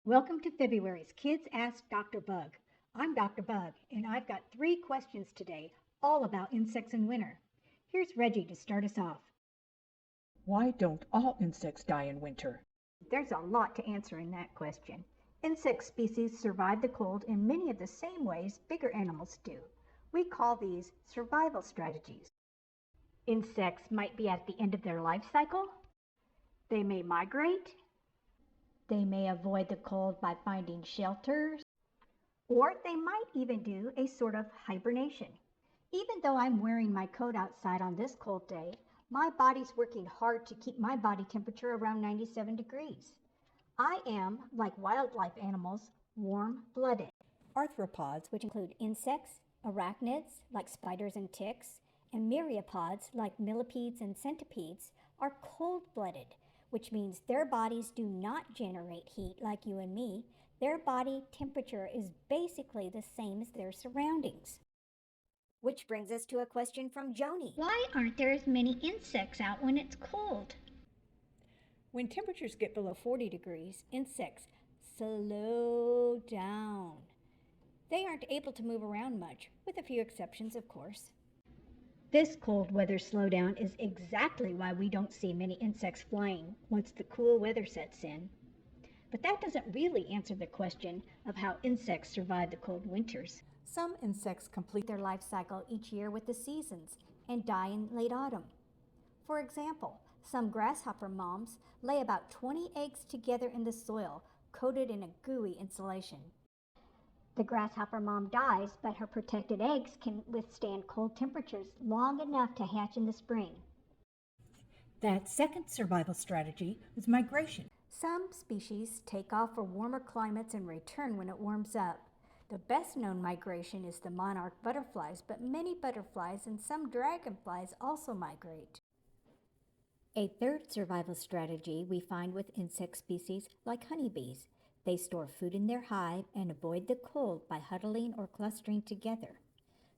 Welcome to February's Kids Ask Dr. Bug. I'm Dr. Bug, and I've got 3 questions today, all about insects in winter. Here's Reggie to start us off. Why don't all insects die in winter? There's a lot to answer in that question. Insect species survive the cold in many of the same ways bigger animals do. We call these survival strategies. Insects might be at the end of their life cycle. They may migrate. They may avoid the cold by finding shelters, or they might even do a sort of hibernation. Even though I'm wearing my coat outside on this cold day, my body's working hard to keep my body temperature around 97 degrees. I am, like wildlife animals, warm-blooded. Arthropods, which include insects, arachnids, like spiders and ticks, and myriapods, like millipedes and centipedes, are cold-blooded, which means their bodies do not generate heat like you and me. Their body temperature is basically the same as their surroundings. Which brings us to a question from Joni. Why aren't there as many insects out when it's cold? When temperatures get below 40 degrees, insects slow down. They aren't able to move around much, with a few exceptions, of course. This cold weather slowdown is exactly why we don't see many insects flying once the cool weather sets in. But that doesn't really answer the question of how insects survive the cold winters. Some insects complete their life cycle each year with the seasons and die in late autumn. For example, some grasshopper moms lay about 20 eggs together in the soil, coated in a gooey insulation. The grasshopper mom dies, but her protected eggs can withstand cold temperatures long enough to hatch in the spring. That second survival strategy is migration. Some species take off for warmer climates and return when it warms up. The best known migration is the monarch butterflies, but many butterflies and some dragonflies also migrate. A third survival strategy we find with insect species like honeybees. They store food in their hive and avoid the cold by huddling or clustering together.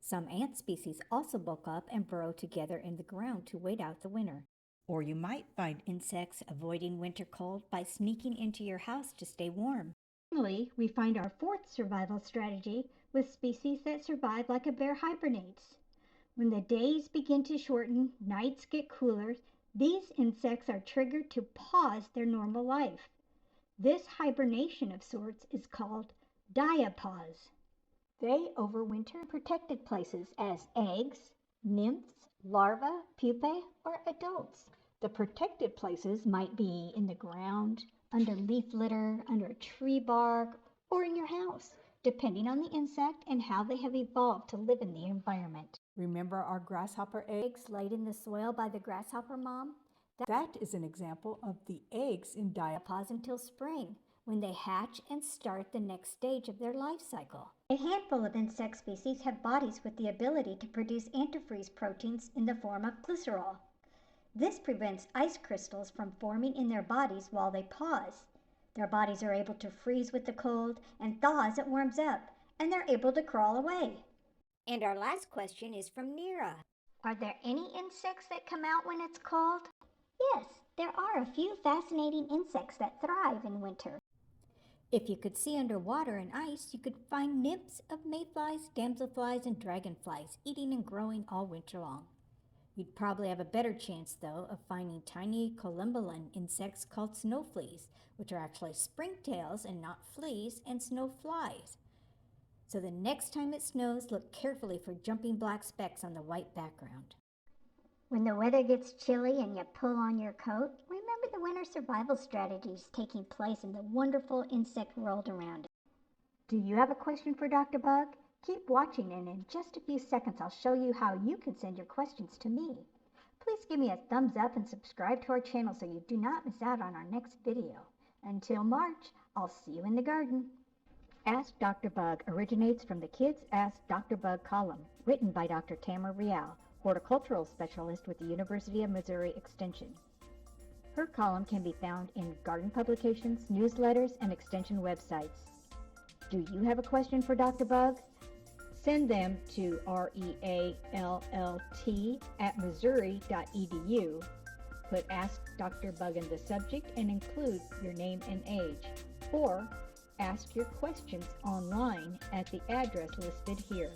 Some ant species also bulk up and burrow together in the ground to wait out the winter. Or you might find insects avoiding winter cold by sneaking into your house to stay warm. Finally, we find our fourth survival strategy with species that survive like a bear hibernates. When the days begin to shorten, nights get cooler, these insects are triggered to pause their normal life. This hibernation of sorts is called diapause. They overwinter in protected places as eggs, nymphs, larvae, pupae, or adults. The protected places might be in the ground, under leaf litter, under a tree bark, or in your house, depending on the insect and how they have evolved to live in the environment. Remember our grasshopper eggs laid in the soil by the grasshopper mom? That is an example of the eggs in diapause until spring, when they hatch and start the next stage of their life cycle. A handful of insect species have bodies with the ability to produce antifreeze proteins in the form of glycerol. This prevents ice crystals from forming in their bodies while they pause. Their bodies are able to freeze with the cold and thaw as it warms up, and they're able to crawl away. And our last question is from Nira. Are there any insects that come out when it's cold? Yes, there are a few fascinating insects that thrive in winter. If you could see underwater and ice, you could find nymphs of mayflies, damselflies, and dragonflies eating and growing all winter long. You'd probably have a better chance, though, of finding tiny columbian insects called snow fleas, which are actually springtails and not fleas, and snow flies. So the next time it snows, look carefully for jumping black specks on the white background. When the weather gets chilly and you pull on your coat, remember the winter survival strategies taking place in the wonderful insect world around us. Do you have a question for Dr. Bug? Keep watching, and in just a few seconds I'll show you how you can send your questions to me. Please give me a thumbs up and subscribe to our channel so you do not miss out on our next video. Until March, I'll see you in the garden. Ask Dr. Bug originates from the Kids Ask Dr. Bug column, written by Dr. Tamra Reall, horticultural specialist with the University of Missouri Extension. Her column can be found in garden publications, newsletters, and extension websites. Do you have a question for Dr. Bug? Send them to realt@missouri.edu. Put Ask Dr. Bug in the subject and include your name and age. Or ask your questions online at the address listed here.